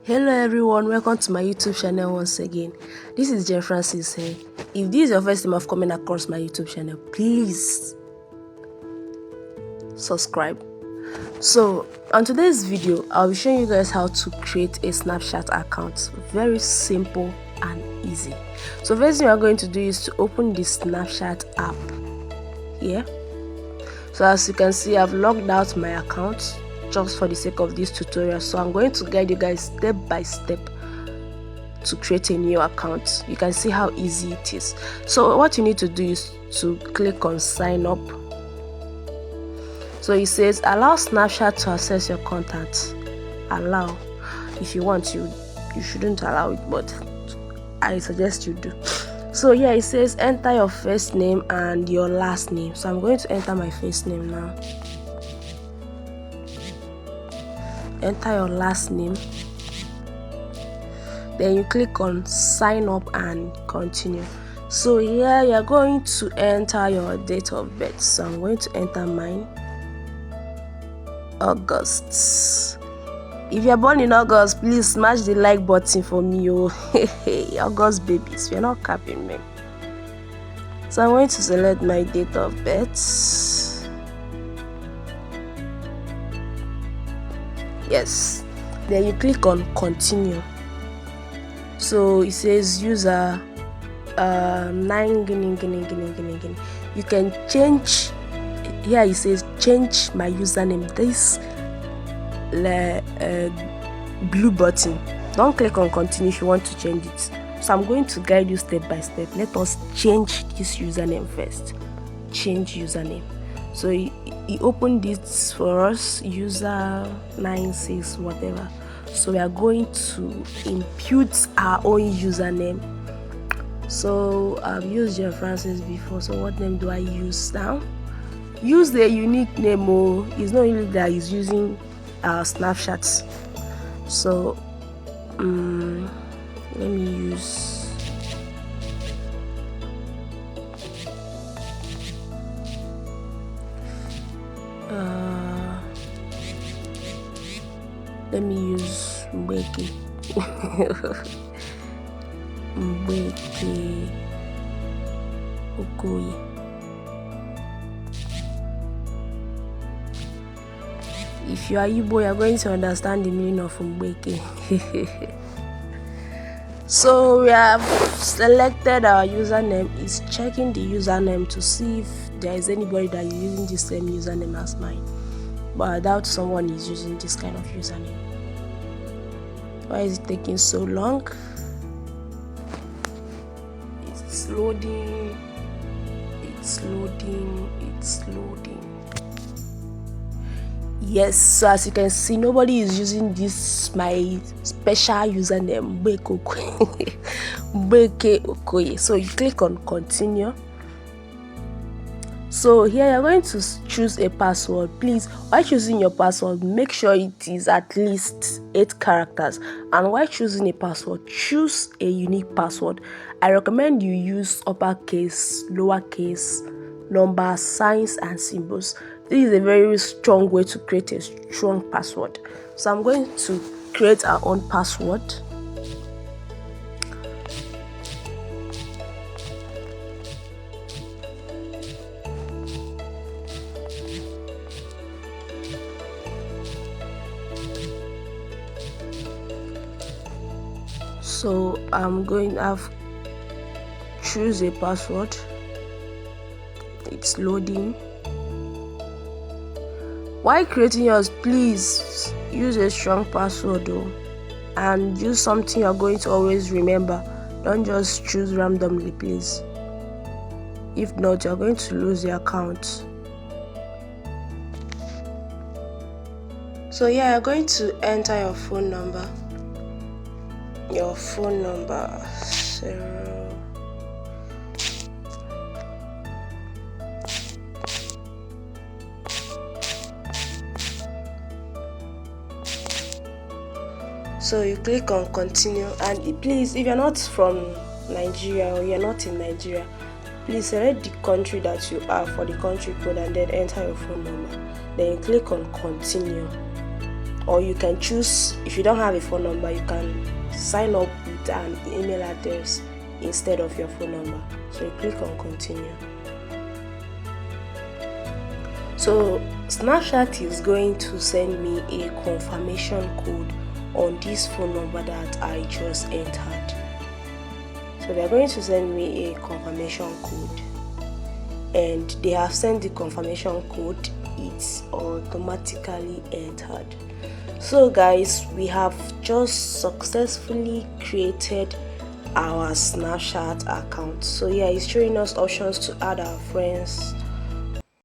Hello everyone, welcome to my YouTube channel once again. This is Jen Francis here. If this is your first time of coming across my YouTube channel, please subscribe. So on today's video, I'll be showing you guys how to create a Snapchat account. Very simple and easy. So first thing we are going to do is to open the Snapchat app here. So as you can see, I've logged out my account just for the sake of this tutorial, so I'm going to guide you guys step by step to create a new account. You can see how easy it is. So what you need to do is to click on sign up. So it says allow Snapchat to access your contacts. Allow. If you want, you shouldn't allow it, but I suggest you do. So yeah, it says enter your first name and your last name. So I'm going to enter my first name now. Enter your last name, then you click on sign up and continue. So here you're going to enter your date of birth. So I'm going to enter mine, August. If you're born in August, please smash the like button for me. August babies, we're not capping, me. So I'm going to select my date of birth. Yes, then you click on continue. So it says user 9 guinea. You can change. Here it says change my username. This blue button. Don't click on continue if you want to change it. So I'm going to guide you step by step. Let us change this username first. Change username. So he opened this for us, user 96 whatever. So we are going to impute our own username. So I've used Jen Francis before, so what name do I use now? Use the unique name. It's not really that he's using Snapchat. So let me use Mbeke. Mbeke Okoye. If you are Igbo, you are going to understand the meaning of Mbeke. So we have selected our username. It's checking the username to see if there is anybody that is using the same username as mine. But I doubt someone is using this kind of username. Why is it taking so long? It's loading. Yes, so as you can see, nobody is using this my special username, Mbeke Okoye. So you click on continue. So here you're going to choose a password. Please, while choosing your password, make sure it is at least 8 characters. And while choosing a password, choose a unique password. I recommend you use uppercase, lowercase, numbers, signs, and symbols. This is a very strong way to create a strong password. So I'm going to create our own password. So I'm going to choose a password. It's loading. While creating yours, please use a strong password and use something you're going to always remember. Don't just choose randomly, please. If not, you're going to lose your account. So yeah, you're going to enter your phone number. So you click on continue, and please, if you're not from Nigeria or you're not in Nigeria, please select the country that you are for the country code and then enter your phone number. Then you click on continue. or you can choose, if you don't have a phone number, you can sign up with an email address instead of your phone number. So you click on continue. So Snapchat is going to send me a confirmation code on this phone number that I just entered. So they're going to send me a confirmation code, and they have sent the confirmation code. It's automatically entered. So guys, we have just successfully created our Snapchat account. So yeah, it's showing us options to add our friends,